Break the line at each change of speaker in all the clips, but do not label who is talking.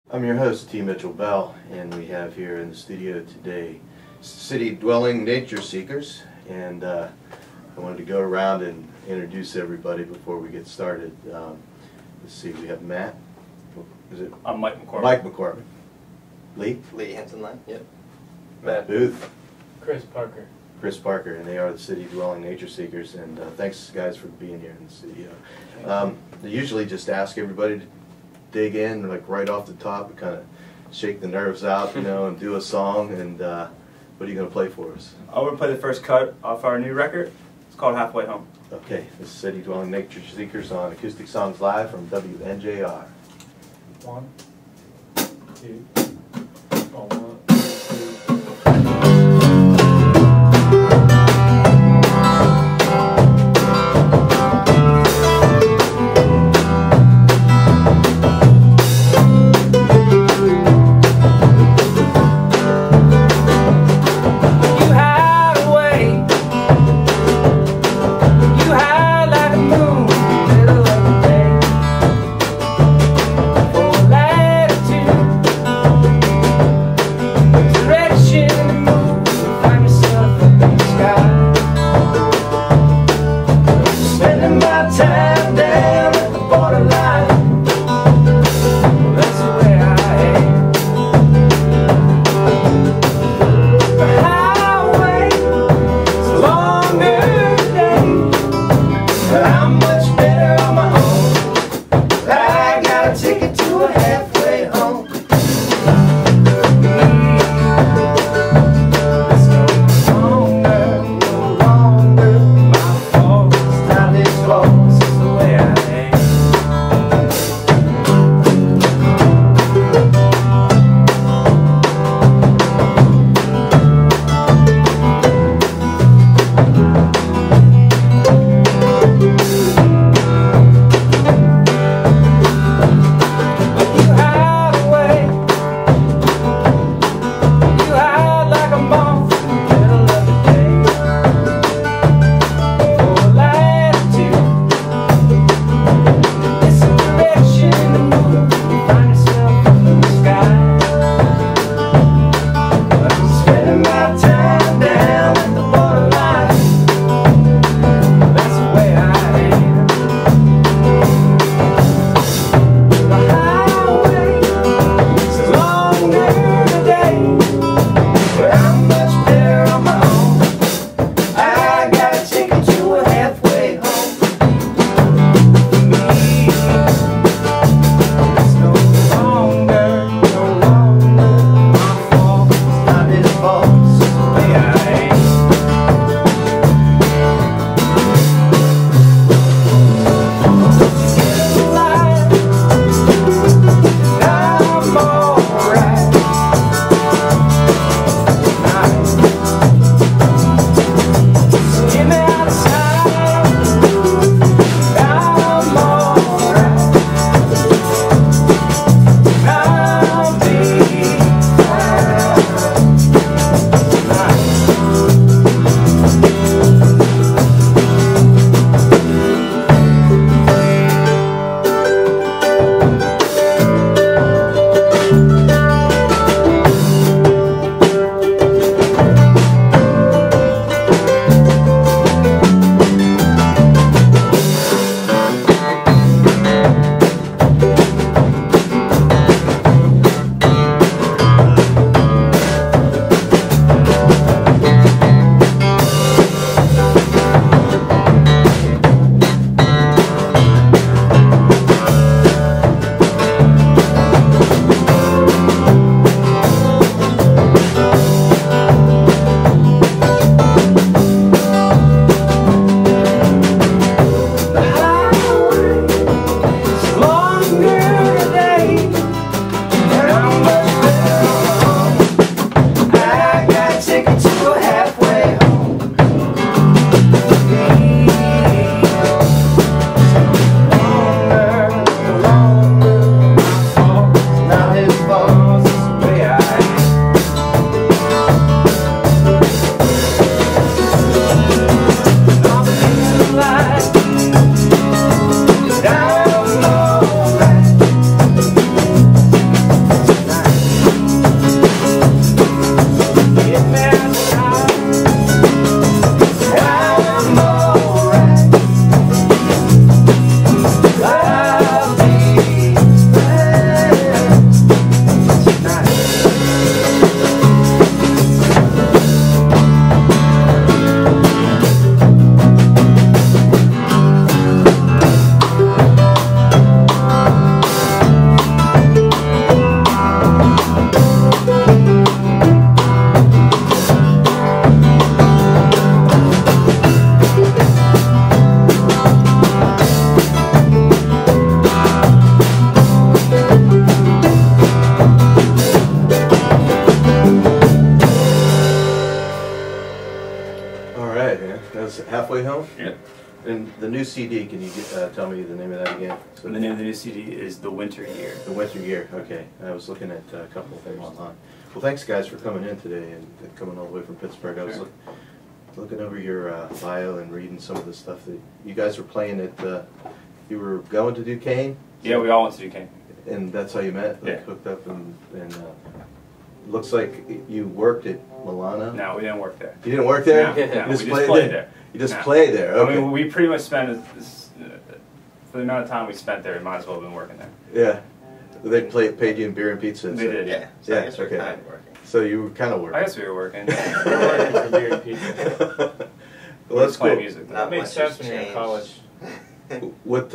I'm your host, T. Mitchell Bell, and we have here in the studio today city-dwelling nature seekers, and I wanted to go around and introduce everybody before we get started. Let's see, we have Matt. Is it?
I'm Mike McCormick.
Mike McCormick. Lee?
Lee Hansen-Line, yep.
Matt Booth.
Chris Parker.
Chris Parker, and they are the city-dwelling nature seekers, and thanks guys for being here in the studio. They usually just ask everybody to dig in, like right off the top, and kind of shake the nerves out, you know, and do a song. And what are you going to play for us?
I'm going to play the first cut off our new record. It's called Halfway Home.
Okay, this is City Dwelling Nature Seekers on Acoustic Songs Live from WNJR.
1, 2, 1, 2.
Halfway Home?
Yeah.
And the new CD, can you tell me the name of that again? So
And the name of the new CD is The Winter Year.
The Winter Year, okay. I was looking at a couple of things online. Well, thanks guys for coming in today and coming all the way from Pittsburgh. I was looking over your bio and reading some of the stuff that you guys were playing at, you were going to Duquesne?
Yeah, we all went to Duquesne.
And that's how you met? Like,
Yeah.
hooked up and looks like you worked at Milano?
No, we didn't work there.
You didn't work there?
No, no,
You
we just
played
played there.
You just
No.
played there, okay.
I mean, we pretty much spent, for the amount of time we spent there, we might as well have been working there.
Yeah. They paid you in beer and pizza and
They
stuff?
did,
Yeah, so
Yeah,
I guess we're
okay.
kind of working.
So you were kind of working.
I guess we were working.
We're working for beer and pizza.
Well, that's
Playing
cool.
music.
Not
That makes
much
sense
has
when you're in
changed.
college.
What,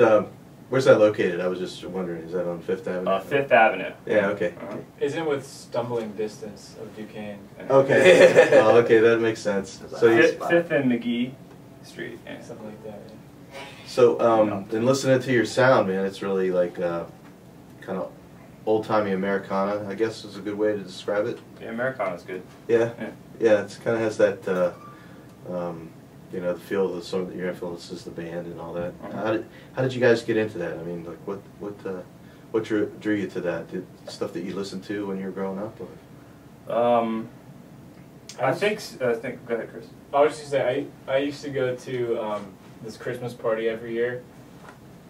where's that located? I was just wondering, is that on Fifth Avenue?
Fifth Avenue.
Yeah, okay.
Uh-huh.
Isn't with stumbling distance of Duquesne.
Okay. Well, okay, that makes sense. So,
Fifth and McGee Street. Yeah.
Something like that, yeah.
so, in listening to your sound, man, it's really like kind of old-timey Americana, I guess is a good way to describe it.
Yeah, Americana's good.
Yeah?
Yeah.
Yeah, it kind of has that, you know, the feel of some of your influences, the band and all that.
Uh-huh.
How did you guys get into that? I mean, like, what drew you to that? Stuff that you listened to when you were growing up? Or?
I think. Go ahead, Chris.
I was just gonna say, I used to go to this Christmas party every year,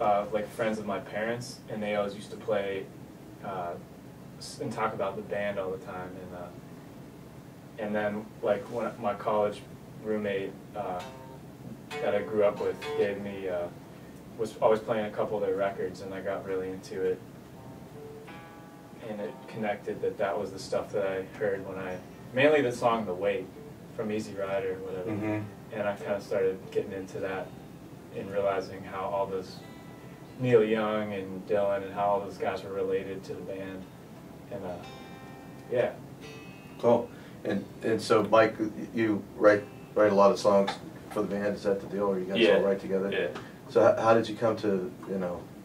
like friends of my parents, and they always used to play and talk about the band all the time, and then like when my college roommate that I grew up with gave me was always playing a couple of their records, and I got really into it, and it connected that was the stuff that I heard when mainly the song "The Wait" from Easy Rider or whatever.
Mm-hmm.
And I kind of started getting into that and realizing how all those Neil Young and Dylan and how all those guys were related to the band. And yeah.
Cool. And so, Mike, you write a lot of songs for the band. Is that the deal, or you guys all write together?
Yeah.
So how did you come to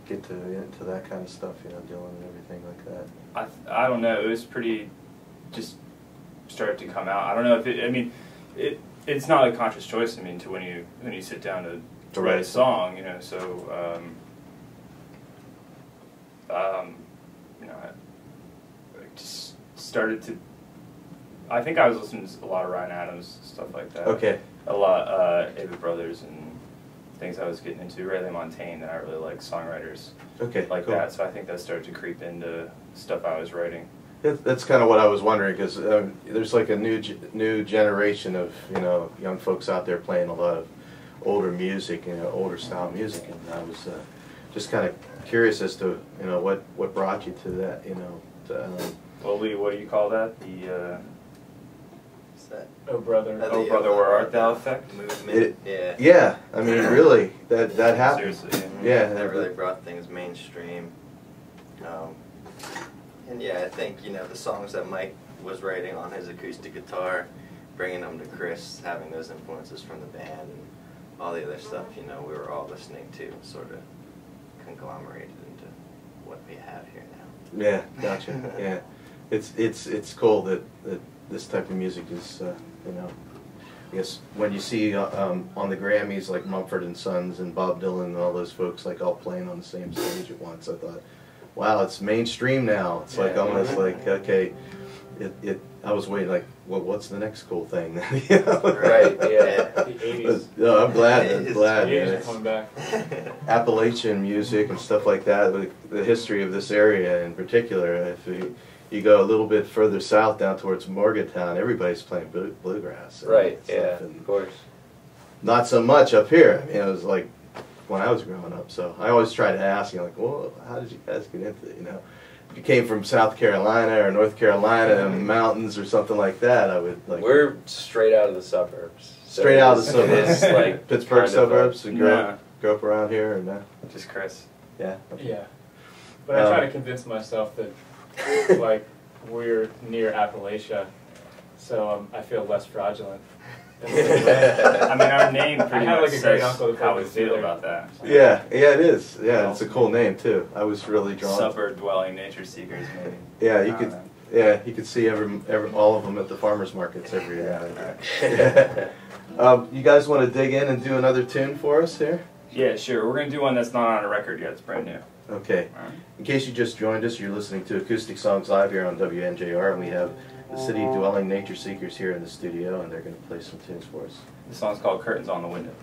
get into that kind of stuff? Dylan and everything like that.
I don't know. It was pretty just started to come out. I don't know if it. I mean, it's not a conscious choice. I mean, to when you sit down to write a song, So I just started to. I think I was listening to a lot of Ryan Adams, stuff like that.
Okay.
A lot, Avett Brothers and things I was getting into. Ray Montaigne, and I really like songwriters like
cool.
that. So I think that started to creep into stuff I was writing.
That's kind of what I was wondering, because there's like a new generation of young folks out there playing a lot of older music, older style music, and I was just kind of curious as to what brought you to that,
Well, Lee, what do you call that? The
What's that?
Oh brother.
Oh Brother, Where Art Thou effect?
Movement. Yeah.
Yeah, I mean, really, that happened.
Seriously,
Yeah,
That really brought things mainstream. And yeah, I think, the songs that Mike was writing on his acoustic guitar, bringing them to Chris, having those influences from the band and all the other stuff, we were all listening to, sort of conglomerated into what we have here now.
Yeah, gotcha. Yeah, it's cool that this type of music is, I guess when you see on the Grammys like Mumford and Sons and Bob Dylan and all those folks like all playing on the same stage at once, I thought, wow, it's mainstream now. It's like almost like, okay, I was waiting like, well, what's the next cool thing?
Right, yeah.
The 80s.
No, I'm glad.
The
I'm glad.
The 80s are
Man.
coming back.
Appalachian music and stuff like that, the history of this area in particular, if you go a little bit further south down towards Morgantown, everybody's playing bluegrass. and
Right,
stuff,
yeah,
and
of course.
not so much up here. I mean, it was like when I was growing up, so I always try to ask, like, well, how did you guys get into it, If you came from South Carolina or North Carolina and mountains or something like that, I would like...
We're straight out of the suburbs. So
straight out of the
it's
suburbs.
like
Pittsburgh
kind of
suburbs and
Nah.
grow up around here and
Just Chris.
yeah.
Yeah. But I try to convince myself that, like, we're near Appalachia, so I feel less fraudulent.
I mean, our name pretty
had,
much
like, a great
says
uncle that
how we
played
feel
the
about that.
Yeah, it is. Yeah, it's a cool name too. I was really drawn.
Suburb dwelling nature seekers, maybe.
Yeah,
I
you
don't
could.
know.
Yeah, you can see all of them at the farmers markets every year. You guys want to dig in and do another tune for us here?
Yeah, sure. We're going to do one that's not on a record yet. It's brand new.
Okay.
All right.
In case you just joined us, you're listening to Acoustic Songs Live here on WNJR, and we have the City Dwelling Nature Seekers here in the studio, and they're going to play some tunes for us.
The song's called Curtains on the Window.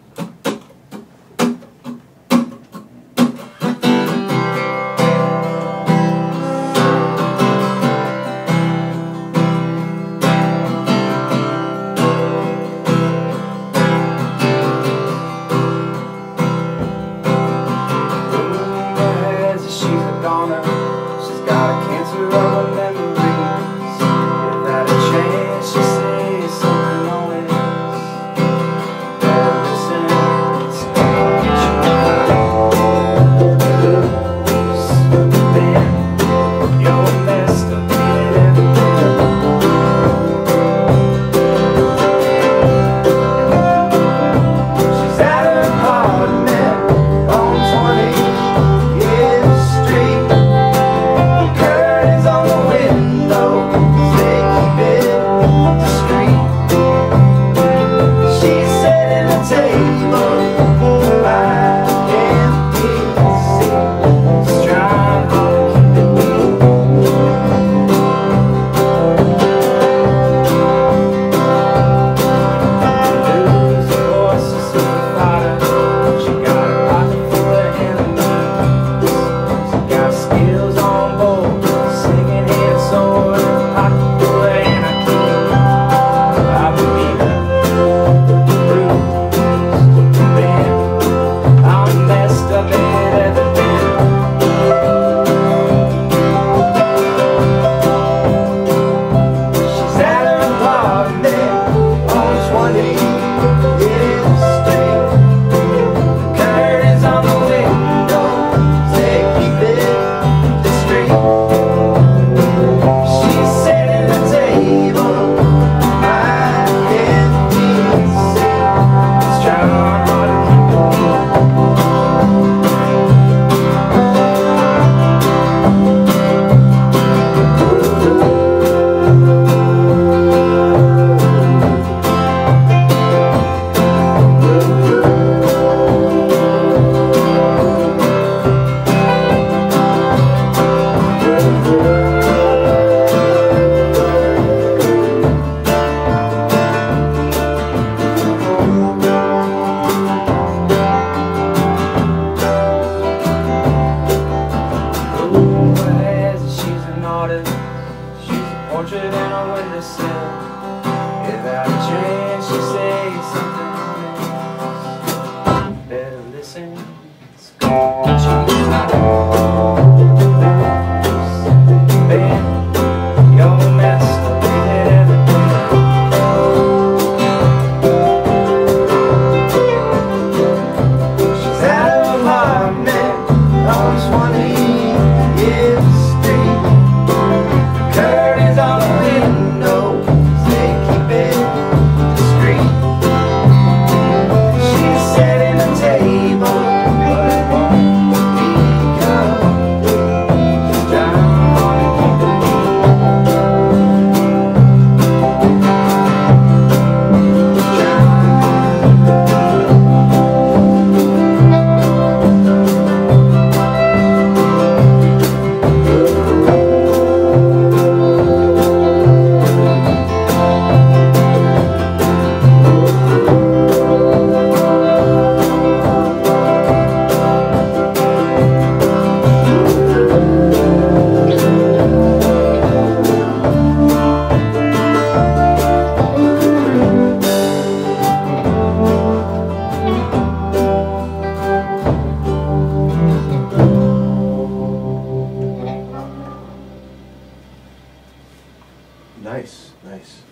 Nice.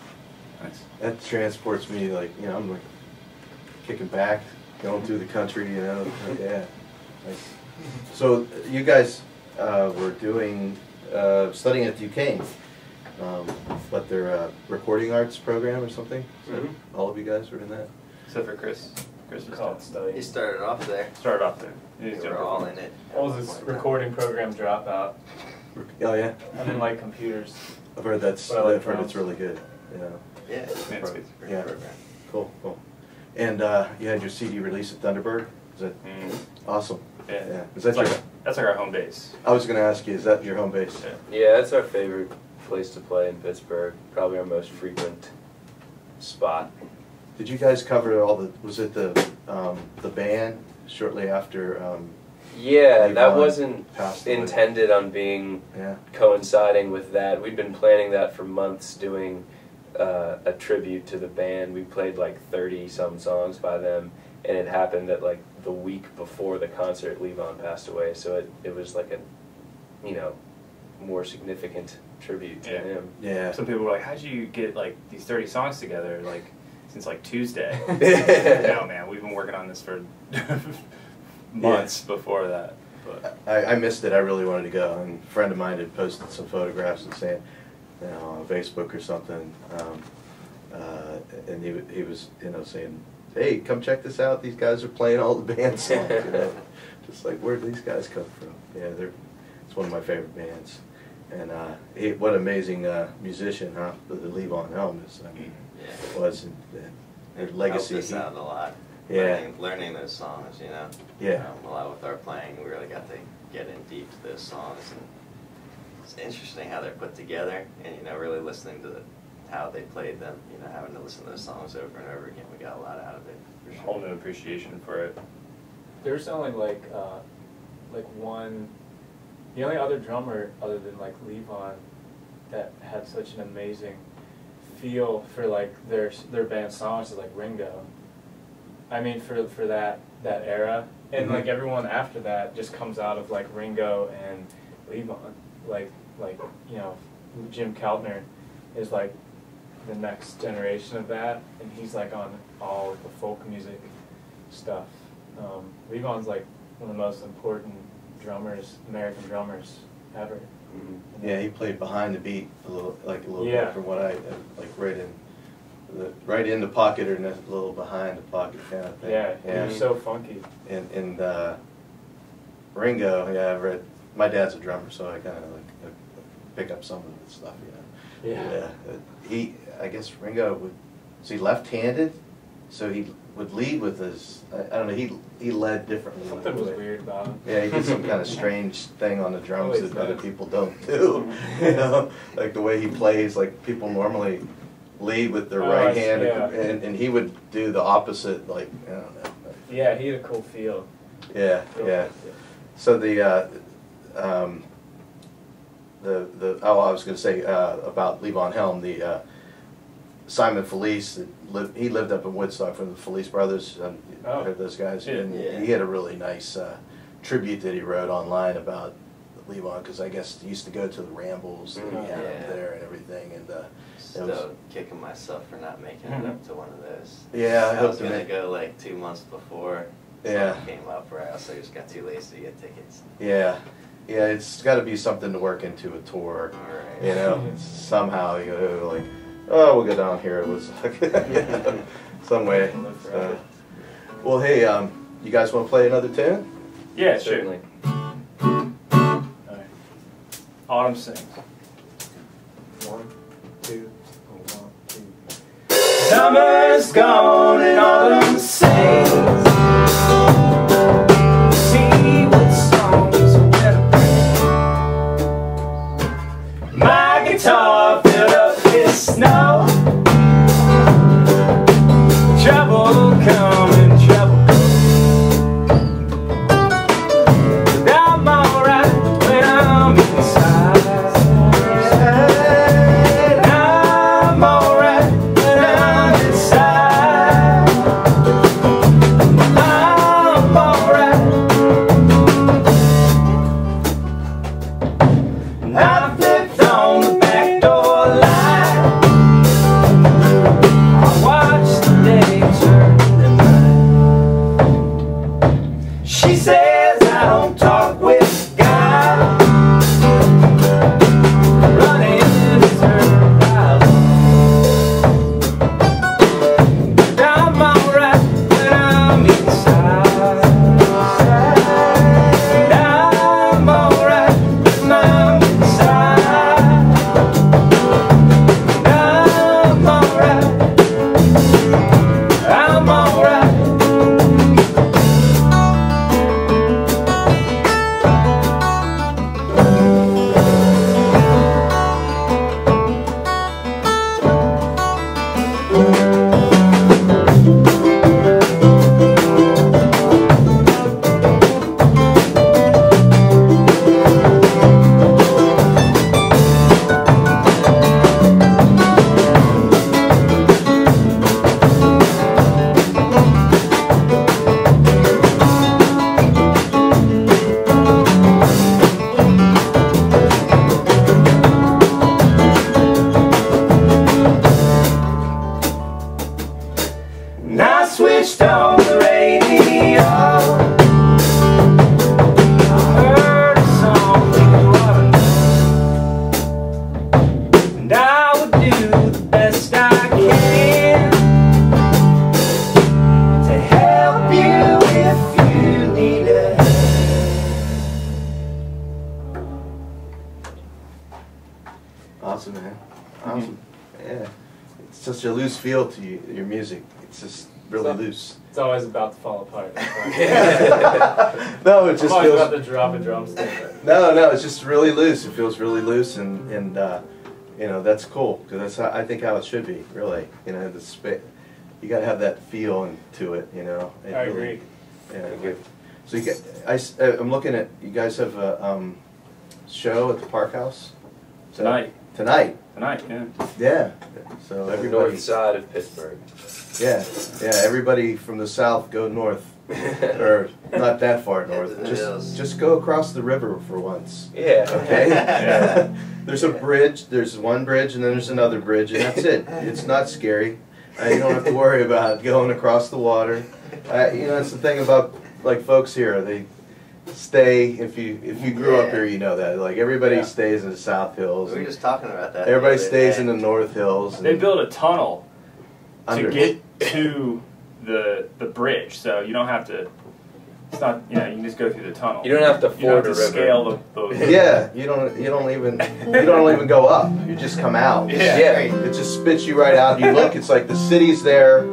That transports me, like, I'm like kicking back, going through the country, yeah, nice. So you guys were doing, studying at Duquesne, but they're a recording arts program or something?
Mm-hmm.
All of you guys were in that?
Except for Chris. Chris was
Called study.
He started off there.
Started off there.
We were all in it.
What was this recording program dropout?
Oh yeah,
I didn't like computers.
I've heard that's.
But I like
I've heard
drums.
it's really good. Yeah.
Yeah, it's
Yeah, it's good.
a great
Yeah.
program.
Cool. Cool. And you had your CD release at Thunderbird. Is that awesome?
Yeah.
Yeah. Is that
That's like our home base.
I was going to ask you. Is that your home base?
Yeah.
Yeah, that's our favorite place to play in Pittsburgh. Probably our most frequent spot.
Did you guys cover all the? Was it the band shortly after?
Yeah, that
Levon
wasn't
passed away?
intended on being
Yeah.
coinciding with that. We'd been planning that for months, doing a tribute to the band. We played like 30-some songs by them, and it happened that like the week before the concert, Levon passed away. So it was like a, you know, more significant tribute to
Yeah.
him.
Yeah.
Some people were like, "How'd you get like these 30 songs together like since like Tuesday?" No, man, we've been working on this for months before that. But
I missed it. I really wanted to go, and a friend of mine had posted some photographs and saying, you know, on Facebook or something, and he was, you know, saying, "Hey, come check this out. These guys are playing all the band songs." You know, just like, where do these guys come from? Yeah, it's one of my favorite bands, and what an amazing musician, huh? The Levon Helm is. I mean,
Yeah.
was their legacy.
Helped us out a lot.
Yeah.
Learning those songs, you know.
Yeah.
A lot with our playing, we really got to get in deep to those songs, and it's interesting how they're put together, and you know, really listening to how they played them. You know, having to listen to those songs over and over again, we got a lot out of it. For sure.
whole new appreciation for it.
There's only like one. The only other drummer other than like Levon that had such an amazing feel for like their band songs is like Ringo. I mean, for that era, and like everyone after that just comes out of like Ringo and Levon. Like you know, Jim Keltner is like the next generation of that, and he's like on all the folk music stuff. Levon's like one of the most important drummers, American drummers ever.
Mhm.
Yeah, he played behind the beat a little
Yeah.
bit from what I like right in the pocket or a little behind the pocket kind of thing.
Yeah, he was so funky.
And Ringo, yeah, I've read. My dad's a drummer, so I kind of like pick up some of the stuff, you know.
Yeah.
He, I guess Ringo was he left-handed, so he would lead with his. I don't know. He led differently.
Something was weird about him.
Yeah, he did some kind of strange thing on the drums
Always
that other
does.
people don't do. You know, like the way he plays, like people normally lead with their right hand,
yeah.
and he would do the opposite. Like I don't know.
Yeah, he had a cool feel.
Yeah, yeah. So I was going to say about Levon Helm, the Simon Felice. He lived up in Woodstock from the Felice brothers.
Oh.
Heard those guys,
Yeah.
and
Yeah.
he had a really nice tribute that he wrote online about Levon, because I guess he used to go to the Rambles and he had him
Yeah.
there and everything, and
Still kicking myself for not making it up to one of those.
Yeah, I
I
hope
was
to
gonna
make-
go like 2 months before.
Yeah.
Something came up where I also just got too lazy to get tickets.
yeah, it's got to be something to work into a tour.
Alright.
You know, somehow you go like, oh, we'll go down here. It was some way. Well, hey, you guys want to play another tune?
Yeah,
Certainly.
sure. All right. Autumn sings.
1, 2, 1, 2.
Summer's gone and autumn sings. See what songs are better. My guitar filled up with snow. Trouble come and trouble go. But I'm alright when I'm inside. I'm alright when I'm inside. I'm alright. And I flipped on the back door light. I watched the day turn to night. She says I don't talk with God. Running is her dialogue. But I'm alright when I'm inside. And I'm alright when I'm inside.
Awesome. Yeah. It's such a loose feel to your music. It's just really loose.
It's always about to fall apart.
No, it just
I'm always
feels.
about to drop a drumstick.
No, it's just really loose. It feels really loose, and you know, that's cool because that's I think how it should be. Really, you know, you got to have that feel to it. You know.
I agree.
Yeah. So I'm looking at you guys have a show at the Park House
Tonight.
Tonight.
Tonight, yeah.
Yeah. So
On the
everybody.
north side of Pittsburgh.
Yeah. Everybody from the south go north, or not that far north. Just go across the river for once.
Yeah.
Okay. Yeah. There's a bridge. There's one bridge, and then there's another bridge, and that's it. It's not scary. You don't have to worry about going across the water. You know, that's the thing about like folks here. They stay. If you grew up here, you know that. Like everybody stays in the South Hills.
We were just talking about that.
Everybody stays in the North Hills.
They built a tunnel
Under.
to get to the bridge, so you don't have to. It's not, you know, you can just go through the tunnel.
You don't have to
You don't
ford
have
a
to
river.
scale the
Yeah, you don't even go up. You just come out.
Yeah.
It just spits you right out. You look, it's like the city's there.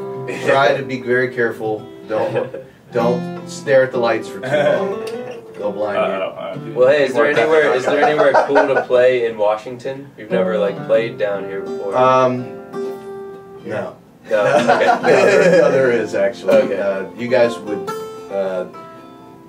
Try to be very careful. Don't stare at the lights for too long. They'll blind you.
Well, hey, is there anywhere cool to play in Washington? You've never like played down here before.
No.
No.
No,
Okay.
there is actually.
Okay.
You guys would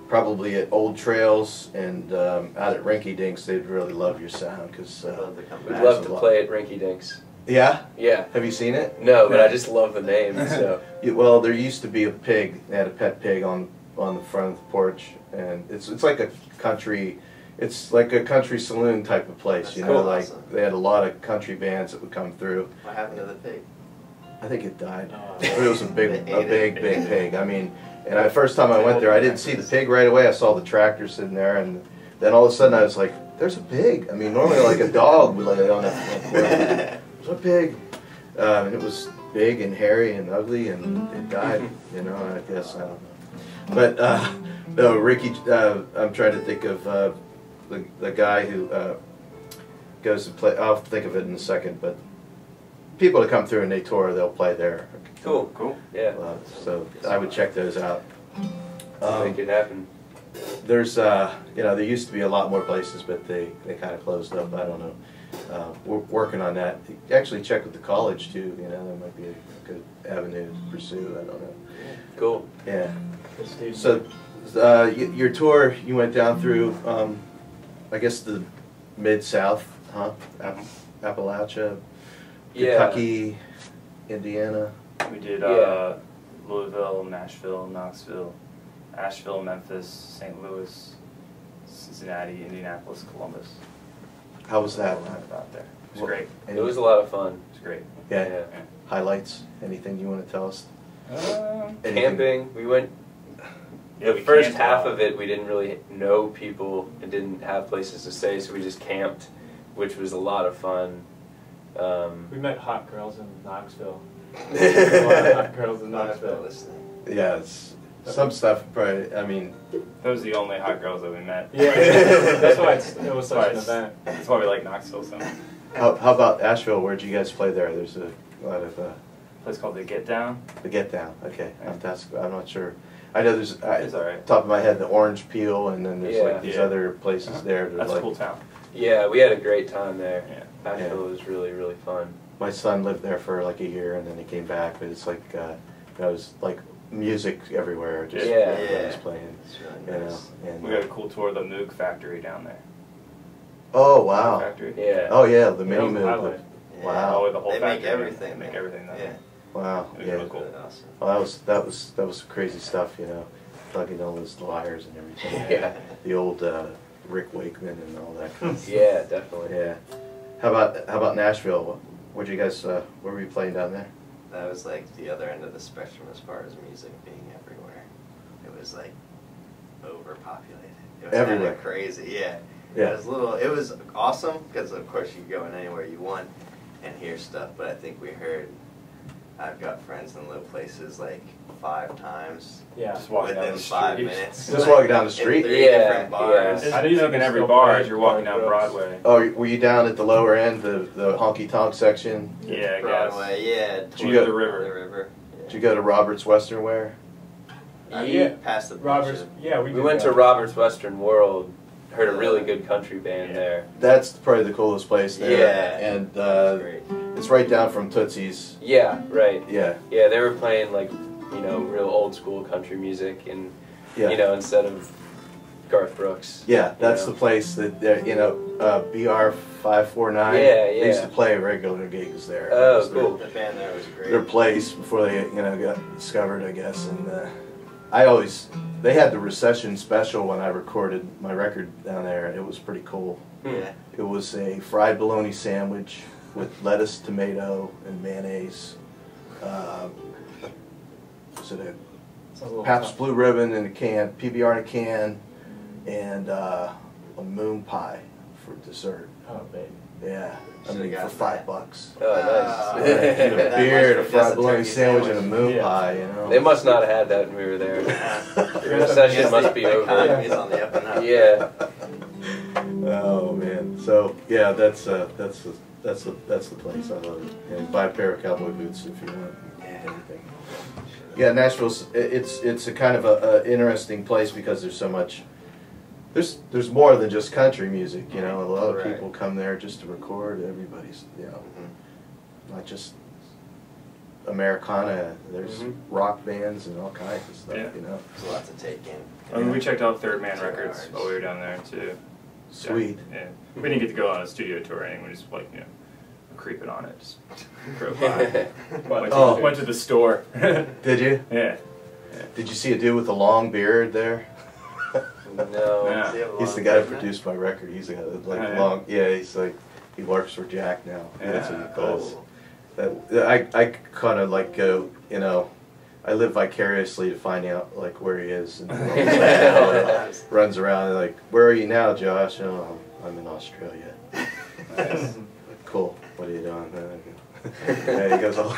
probably at Old Trails and out at Rinky Dinks, they'd really love your sound because
We'd love to play at Rinky Dinks.
Yeah.
Yeah.
Have you seen it?
No, but I just love the name. So.
Well, there used to be a pig. They had a pet pig on the front of the porch, and it's like a country. It's like a country saloon type of place.
That's
You know,
cool.
like
Awesome.
they had a lot of country bands that would come through.
What happened to the pig?
I think it died.
Oh.
But it was a big
They ate it.
pig. I mean, and the first time I went there, I didn't see the pig right away. I saw the tractor sitting there, and then all of a sudden I was like, "There's a pig." I mean, normally like a dog would lay on it. There's a pig, and it was big and hairy and ugly, and it died. You know, I guess I don't know. But no, Ricky. I'm trying to think of the guy who goes to play. I'll think of it in a second, but. People that come through and they tour, they'll play there.
Cool.
Cool.
Yeah.
So I would check those out.
Make it happen.
There's, you know, there used to be a lot more places, but they kind of closed up. I don't know. We're working on that. Actually, check with the college too. You know, that might be a good avenue to pursue. I don't know.
Cool.
Yeah.
Prestige.
So, your tour, you went down through, I guess the Mid-South, huh? Appalachia. Kentucky, Indiana.
We did Louisville, Nashville, Knoxville, Asheville, Memphis, St. Louis, Cincinnati, Indianapolis, Columbus.
How was that?
Out there. It was great.
It was a lot of fun.
It was great.
Yeah.
Yeah.
Highlights? Anything you want to tell us? Anything?
Camping. We went.
Yeah,
The
we
first
camped
half
a lot.
of it, we didn't really know people and didn't have places to stay, so we just camped, which was a lot of fun.
We met hot girls in Knoxville. A lot of hot girls in Knoxville.
Yeah, it's some stuff probably, I mean,
That was the only hot girls that we met.
Yeah, that's why it was such an event.
That's why we like Knoxville so much.
how about Asheville? Where'd you guys play there? There's a lot of,
A place called The Get Down.
the Get Down. Okay, I'm not sure. I know there's,
It's alright.
top of my head, the Orange Peel, and then there's like these
Yeah.
other places there. That are
That's a
like,
cool town.
Yeah, we had a great time there.
Yeah.
Asheville was really, really fun.
My son lived there for like a year, and then he came back. But it's like, it was like music everywhere. Just
Yeah.
everybody was playing.
It's
You
really
know,
nice.
and,
We got a cool tour of the Moog factory down there.
oh
Moog
wow!
Factory.
Yeah.
Oh yeah, the
That
mini
was a
Moog.
highlight.
Wow.
Oh, the whole
They make
factory.
everything.
They make
there.
everything there.
Yeah.
Wow.
It was
Yeah.
really cool.
Really awesome.
Well, that was crazy stuff. You know, plugging all those wires and everything.
Yeah.
The old Rick Wakeman and all that. Kind of
Yeah, definitely.
Yeah. How about Nashville? Where'd you guys? Where were you playing down there?
That was like the other end of the spectrum as far as music being everywhere. It was like overpopulated. It was
Everywhere.
kinda crazy, yeah.
Yeah.
It was awesome because of course you go in anywhere you want and hear stuff. But I think we heard, I've got friends in low places like 5 times
Yeah.
Just walking down
within
the
5
street.
minutes.
Just walking down the street?
In 3
Yeah,
different bars.
I think in every bar as you're walking down Broadway.
Oh, were you down at the lower end, the honky tonk section?
Yeah, I guess.
Broadway, yeah.
Did you
Or
go-
the river.
The river.
Did you go to Robert's Western Wear?
Yeah.
Past the
Robert's. Yeah,
We went to Robert's Western World. Heard a really good country band there.
That's probably the coolest place there.
Yeah.
And
Great.
it's right down from Tootsie's.
Yeah, right.
Yeah.
Yeah, they were playing like, you know, real old school country music, and
Yeah.
you know, instead of Garth Brooks.
Yeah, that's
you know.
the place that, you know, BR 549.
Yeah,
They used
yeah.
to play regular gigs there.
Oh,
It was
cool.
The band there was great.
Their place before they, you know, got discovered, I guess. And they had the recession special when I recorded my record down there. It was pretty cool.
Yeah.
It was a fried bologna sandwich with lettuce, tomato, and mayonnaise. Was it a
Sounds a little
Pabst
tough.
Blue Ribbon in a can, PBR in a can, and a moon pie for dessert.
Oh, baby.
Yeah, I
Should've
mean for
gotten
$5.
Oh, nice.
Eat a
That
beer,
much
a
for
fried
just a
bologna
turkey
sandwich, and a
sandwich.
moon
Yeah.
pie. You know.
They must not have had that when we were there. The recession must be
The
over.
economy's on the up and up.
Yeah.
Oh man. So yeah, that's the place. I love it. And buy a pair of cowboy boots if you want.
Yeah.
Everything. Yeah, Nashville's it's a kind of a interesting place because there's so much. There's more than just country music. You know, a lot of
Right.
people come there just to record. Everybody's
Mhm.
not just Americana. There's
Mhm.
rock bands and all kinds of stuff.
Yeah.
You know,
There's a lot to take in.
I mean, we checked out Third Man
2
Records
hours.
while we were down there too.
sweet.
Yeah. We didn't get to go on a studio tour or anything. We just like, you know, creeping on it. Just drove by.
Oh.
Went to the store.
Did you?
Yeah.
Did you see a dude with a long beard there?
No.
Yeah.
Does he have a
He's
long
the guy who
beard now?
produced my record. He's a guy that, like
Oh, yeah.
long. Yeah, he's like he works for Jack now. That's what he
Yeah.
does.
Oh.
I kind of like go. You know, I live vicariously to find out like where he is and runs around and like, where are you now, Josh? Oh, I'm in Australia.
Nice.
Cool. What are you doing? Yeah, he goes all.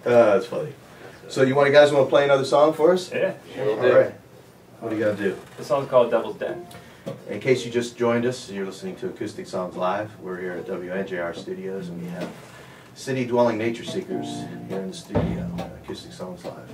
That's funny. So you guys want to play another song for us?
Yeah.
Will
All
do.
right. What are you gonna do?
The song's called Devil's Den.
In case you just joined us, you're listening to Acoustic Songs Live. We're here at WNJR Studios, and we have city-dwelling nature seekers here in the studio. Acoustic Songs Live.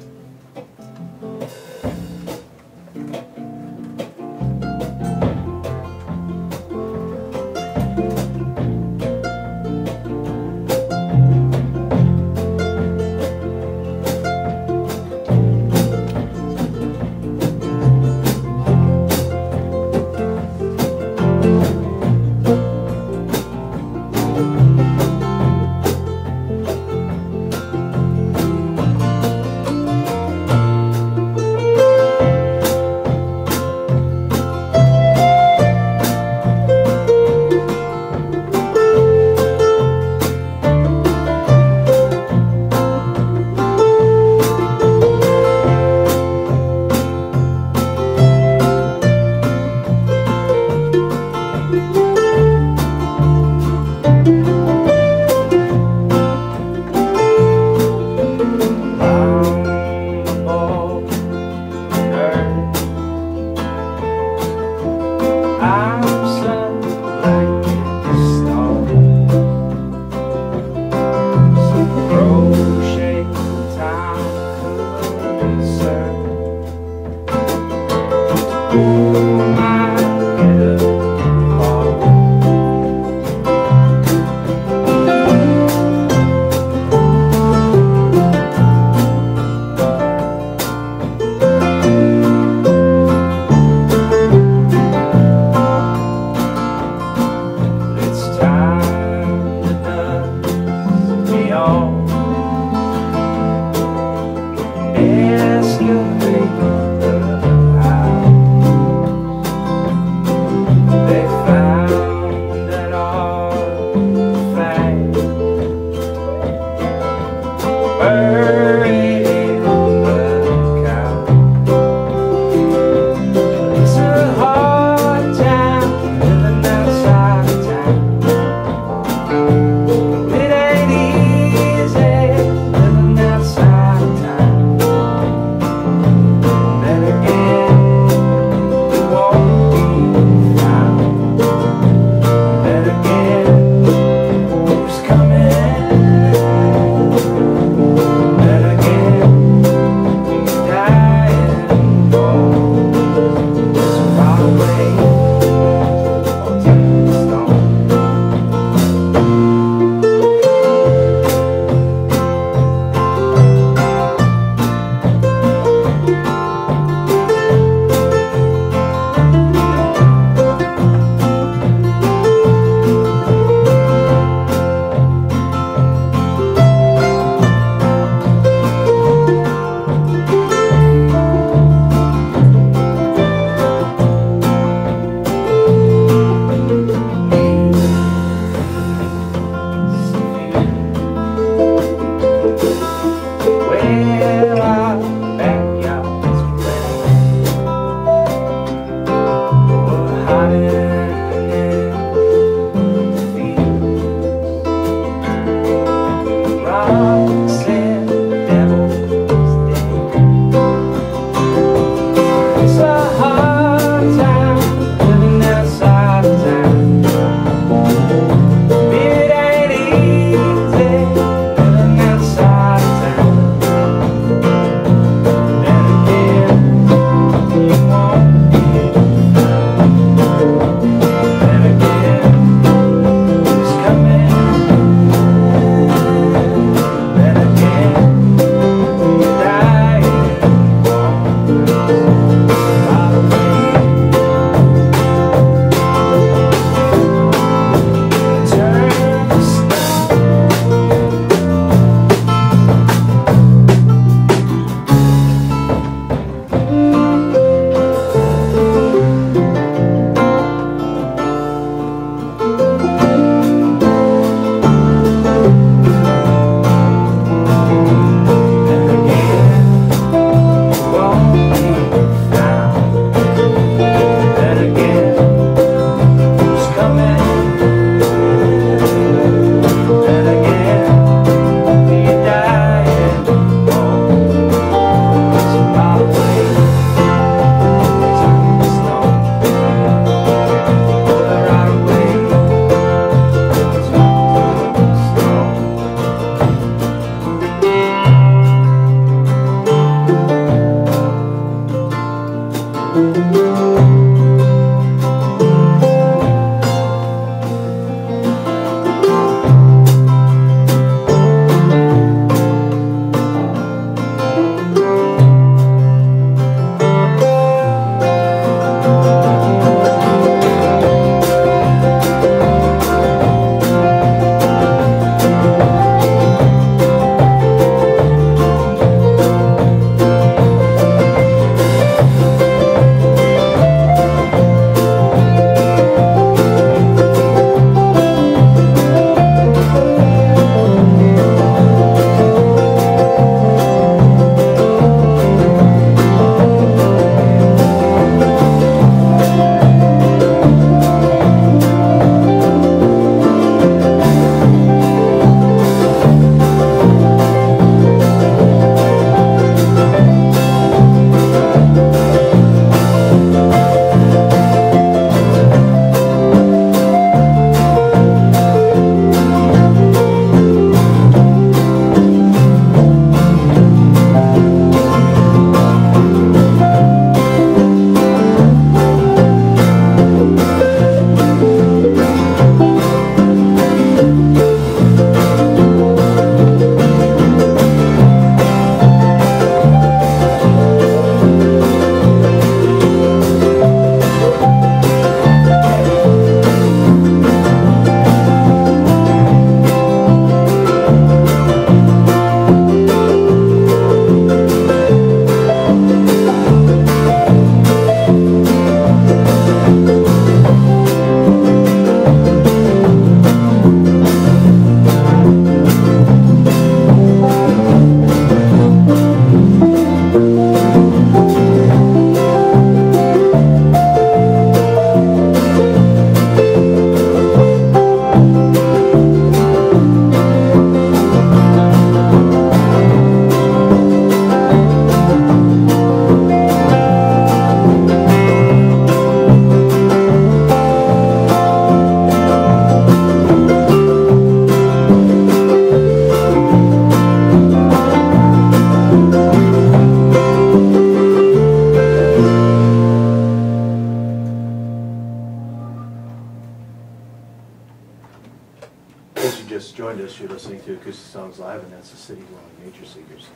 case you just joined us, you're listening to Acoustic Songs Live, and that's the City Dwelling Nature Seekers.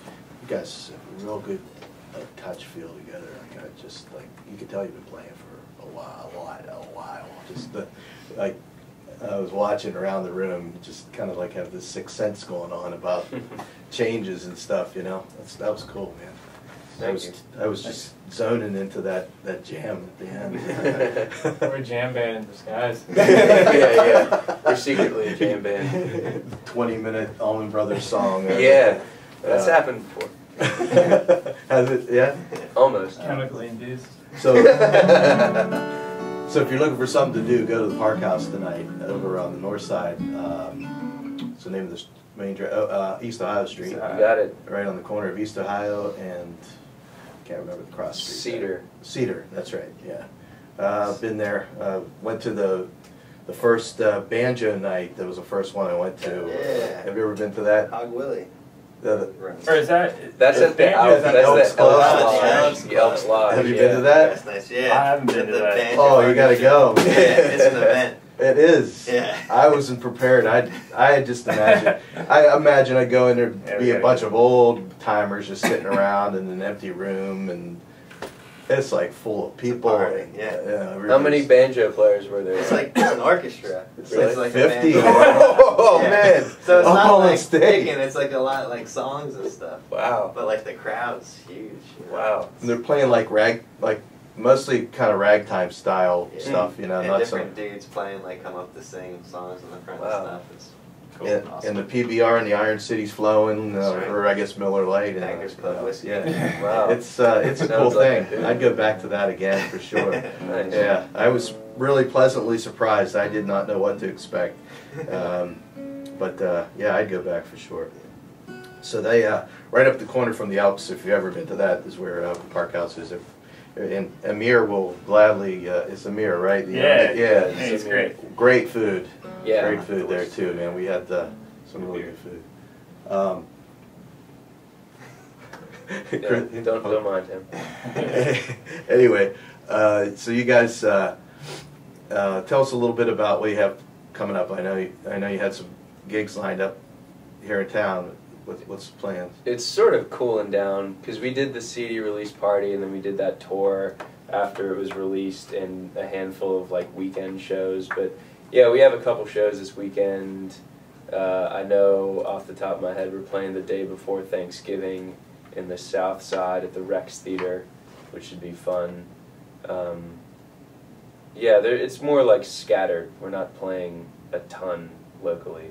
You guys have a real good touch feel together. Like, I just, like, you can tell you've been playing for a while. Just like, I was watching around the room, just kind of like have this sixth sense going on about changes and stuff, you know. That was cool, man. I was just zoning into that jam at the end.
We're a jam band in disguise.
Yeah. We're secretly a jam band.
20-minute Allman Brothers song.
Yeah, that's happened before.
Has it? Yeah?
Almost.
Chemically induced.
So, so if you're looking for something to do, go to the Park House tonight over on the north side. It's the name of this main East Ohio Street.
You got it.
Right on the corner of East Ohio and can't remember the cross street. Cedar, that's right. Yeah, been there. Went to the first banjo night. That was the first one I went to.
Yeah.
Have you ever been to that?
Hog Willie.
Or is that?
That's at the Elks. That's the Elks Lodge. The Elks Lodge.
Have you been to that?
That's nice. Yeah.
I haven't been to that.
Oh, you gotta go.
Yeah, it's an event.
It is.
Yeah.
I wasn't prepared. I just imagine. I imagine I'd go in there, be a bunch of old timers just sitting around in an empty room, and it's like full of people.
Party, yeah.
How many banjo players were there?
It's an orchestra.
It's
It's
like
like a
50.
band.
Oh
Yeah.
man!
So it's not
on
like
stage.
picking, it's like a lot like songs and stuff.
Wow.
But like the crowd's huge. You know?
Wow.
And they're playing like mostly kind of ragtime style
Yeah.
stuff, you know,
And
not
different
some.
dudes playing come up to sing songs in the front
Wow.
and stuff. It's cool.
And,
Awesome.
and the PBR and the Iron City's flowing,
That's right.
or I guess Miller Lite.
Bankers Club whiskey.
Yeah,
Wow.
it's a cool
Sounds like
thing.
a
I'd go back to that again for sure.
Nice.
Yeah, I was really pleasantly surprised. I did not know what to expect, but yeah, I'd go back for sure. So they right up the corner from the Alps. If you've ever been to that, is where the Park House is. And Amir will gladly. It's Amir, right?
Yeah.
It's
It's great.
Great food.
Yeah.
Great food there too, man. We had some really good food.
Yeah, don't mind him.
Anyway, so you guys tell us a little bit about what you have coming up. I know you had some gigs lined up here in town. What's the plans?
It's sort of cooling down because we did the CD release party and then we did that tour after it was released and a handful of weekend shows. But yeah, we have a couple shows this weekend. I know off the top of my head we're playing the day before Thanksgiving in the South Side at the Rex Theater, which should be fun. Yeah, it's more scattered. We're not playing a ton locally.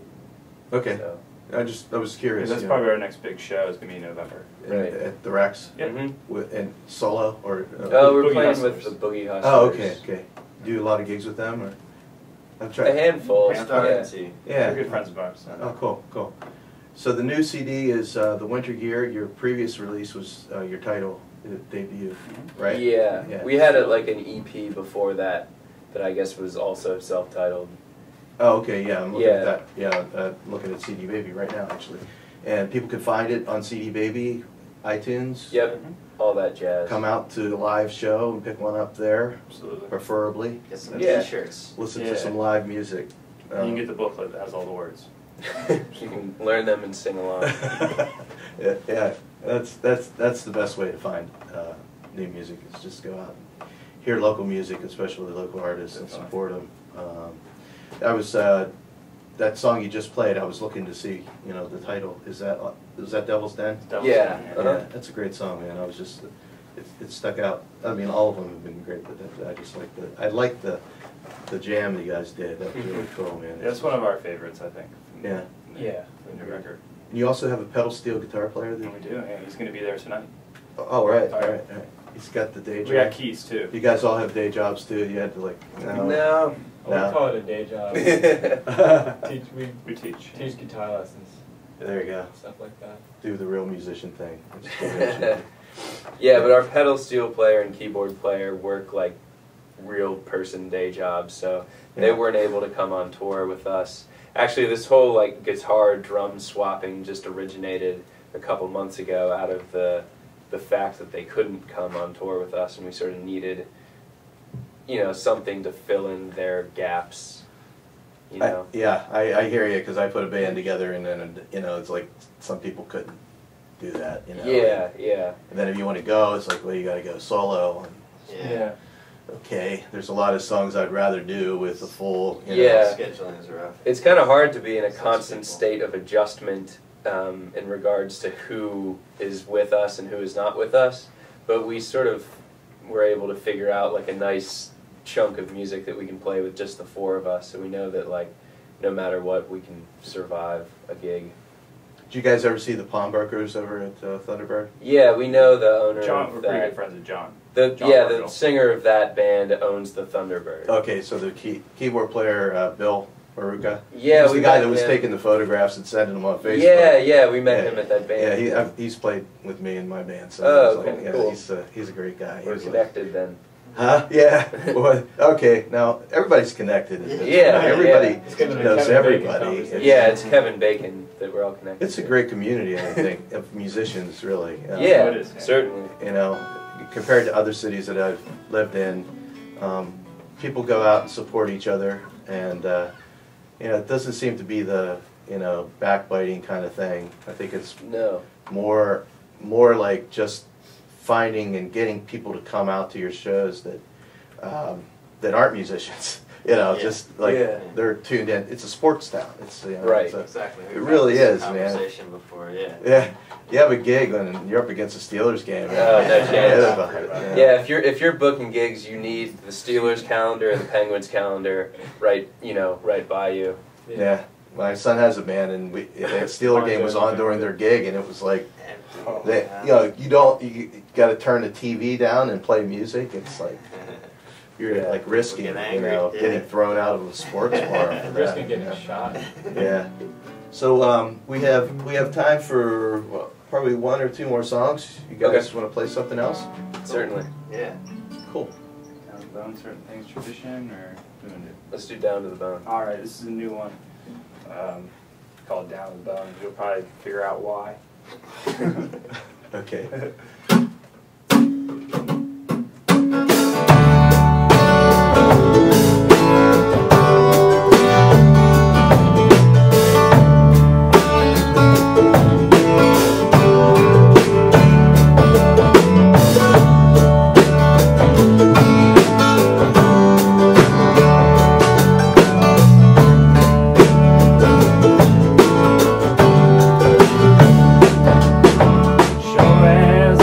Okay.
So.
I was curious.
That's probably our next big show. Is gonna be in November.
Right.
At the Rex.
Yep.
Mm-hmm.
And solo or.
Oh, we're
Boogie
playing
Hustlers.
with the Boogie Hustlers.
Oh, okay. Do you a lot of gigs with them, or? I've
A
tried.
handful.
Starting
Yeah.
to.
Yeah.
They're good friends of ours.
Oh, cool. So the new CD is The Winter Gear. Your previous release was your title debut, right?
Yeah. We had an EP before that I guess was also self-titled.
Oh, okay, yeah, I'm looking
Yeah.
at that. Yeah, looking at CD Baby right now, actually. And people can find it on CD Baby, iTunes.
Yep, all that jazz.
Come out to the live show and pick one up there,
Absolutely.
preferably.
Get some
Yeah.
t-shirts.
Listen
Yeah.
to some live music.
You can get the booklet that has all the words.
You can learn them and sing along.
yeah, that's the best way to find new music, is just go out and hear local music, especially local artists, and support them. That was that song you just played. I was looking to see, the title. Is that Devil's Den?
Devil's
Yeah.
Den,
Yeah, that's a great song, man. I was just, it stuck out. I mean, all of them have been great, but I just like the jam that you guys did. That was really cool, man.
That's one of our favorites, I think.
Yeah.
Yeah.
The new record.
And you also have a pedal steel guitar player.
And we do. Yeah, he's going to be there tonight.
Oh, right. He's got the day job.
We got keys too.
You guys all have day jobs too. You had to
No.
We call it a day job. We
We teach.
teach guitar lessons,
There you go.
stuff like that.
Do the real musician thing. It's
Yeah, but our pedal steel player and keyboard player work like real person day jobs, so they
Yeah.
weren't able to come on tour with us. Actually, this whole guitar drum swapping just originated a couple months ago out of the fact that they couldn't come on tour with us, and we sort of needed something to fill in their gaps You know?
I hear you, because I put a band together, and then, you know, it's like some people couldn't do that, you know.
Yeah.
And then if you want to go, it's like, well, you got to go solo. And,
Yeah.
okay, there's a lot of songs I'd rather do with a full, you know.
Yeah.
Scheduling is rough.
It's kind of hard to be in a
Some
constant
people.
state of adjustment in regards to who is with us and who is not with us, but we sort of were able to figure out like a nice chunk of music that we can play with just the four of us, so we know that like no matter what we can survive a gig.
Did you guys ever see the Pawnbrokers over at Thunderbird?
Yeah, we know the owner
John,
of
we're pretty good
that.
friends with John.
The
John
the
Marshall.
singer of that band owns the Thunderbird.
Okay, so the keyboard player, Bill Maruka.
Yeah,
was
we
the guy
met
that was
him.
taking the photographs and sending them on Facebook.
Yeah, we met
Yeah.
him at that band.
Yeah, he's played with me in my band. So
Oh,
it's like,
okay,
yeah,
cool.
he's a great guy.
We're
He's like-
connected then.
Huh? Yeah. Well, okay. Now everybody's connected.
Yeah,
Everybody
yeah.
It's gonna be
knows
Kevin Bacon
everybody.
conversation.
Yeah, it's Kevin Bacon that we're all connected.
It's a great community, I think, of musicians, really.
Yeah,
it is, yeah.
certainly.
You know, compared to other cities that I've lived in, people go out and support each other, and you know, it doesn't seem to be the, you know, backbiting kind of thing. I think it's
No.
more like just finding and getting people to come out to your shows that aren't musicians. You know,
Yeah.
just like
Yeah.
they're tuned in. It's a sports town. It's, you know,
Right.
it's a-
Exactly.
It really
had
is,
this
man.
Conversation before, yeah.
yeah, you have a gig and you're up against a Steelers game.
Oh, no chance.
Forget about it,
Yeah, if you're booking gigs, you need the Steelers calendar and the Penguins calendar right by you.
Yeah, my son has a band, and a Steeler game was on during their gig, and it was like,
Empty.
you got to turn the TV down and play music. It's like you're
Yeah.
like risking,
People get angry, yeah.
getting thrown out of a sports bar. For
Risking
that.
getting shot.
Yeah. So we have time for probably one or two more songs. You guys
Okay.
want to play something else?
Certainly.
Yeah.
Cool.
Down to the bone, certain things tradition, or doing it.
Let's do Down to the Bone.
All right, this is a new one called Down to the Bone. You'll probably figure out why.
Okay.
Sure as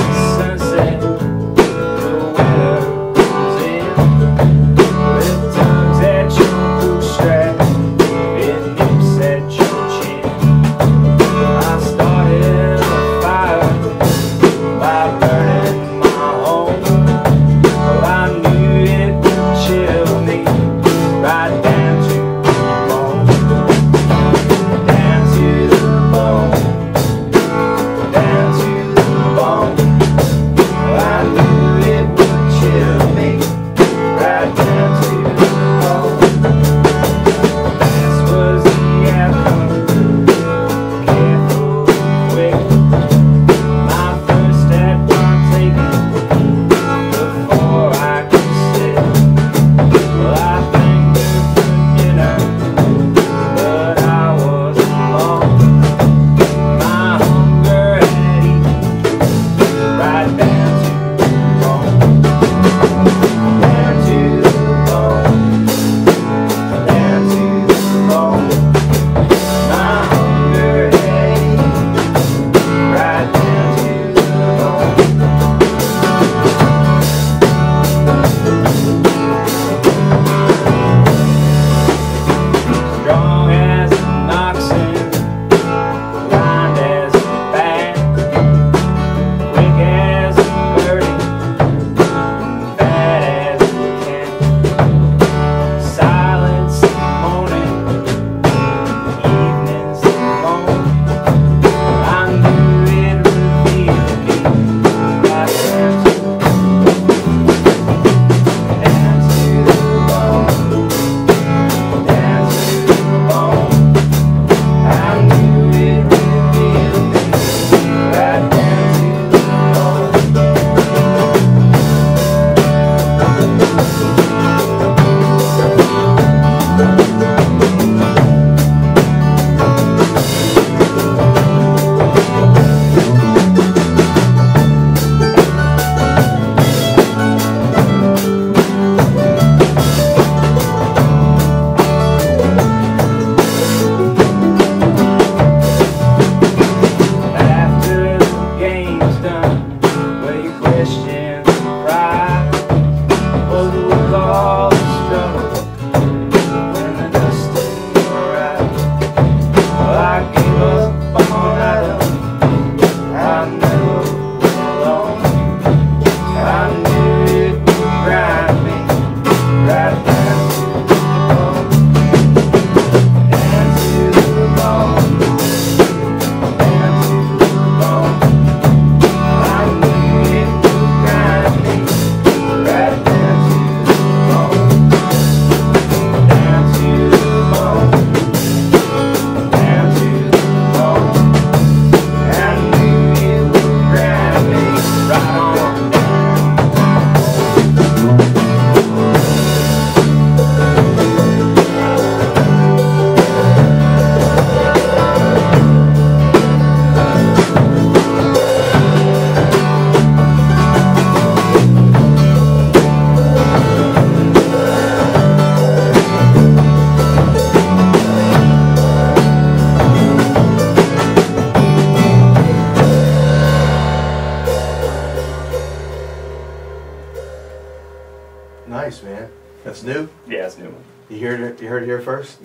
Nice, man. That's new?
Yeah, it's new.
You heard it here first?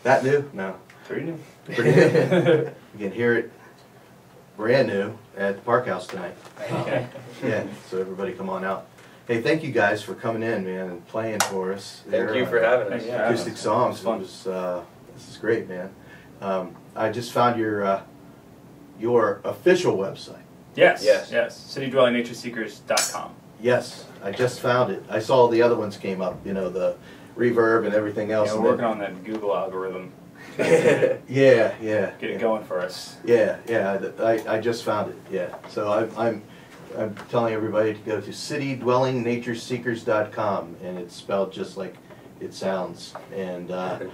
That new? No.
Pretty new.
Pretty new. You can hear it brand new at the Park House tonight. Yeah, so everybody come on out. Hey, thank you guys for coming in, man, and playing for us.
Thank you for having us.
Yeah.
Acoustic Songs.
It was
This is great, man. I just found your official website.
Yes.
Yes.
Yes. CityDwellingNatureSeekers.com.
Yes, I just found it. I saw the other ones came up, you know, the reverb and everything else.
Yeah,
and
we're
then-
working on that Google algorithm.
Yeah, yeah.
Get it going for us.
Yeah, yeah. I just found it. Yeah. So I'm telling everybody to go to CityDwellingNatureSeekers.com, and it's spelled just like it sounds, and it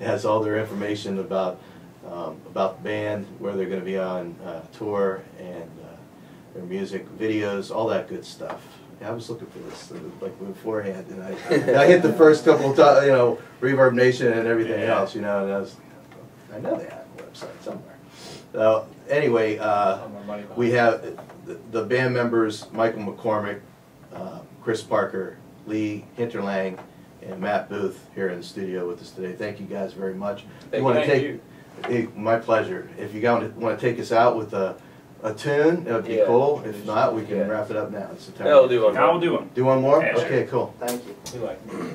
has all their information about the band, where they're going to be on tour, and their music, videos, all that good stuff. I was looking for this like beforehand, and I hit the first couple of times, you know, Reverb Nation and everything else, you know, and I know they have a website somewhere. So anyway, we have the band members: Michael McCormick, Chris Parker, Lee Hinterlang, and Matt Booth here in the studio with us today. Thank you guys very much.
Thank you.
My pleasure. If you want to take us out with a tune, it would be
Yeah.
cool. If not, we can
Yeah.
wrap it up now. It's the time.
Yeah, we'll do one.
I'll do one.
Do one more?
Yeah, sure.
Okay, cool.
Thank you.
We like it.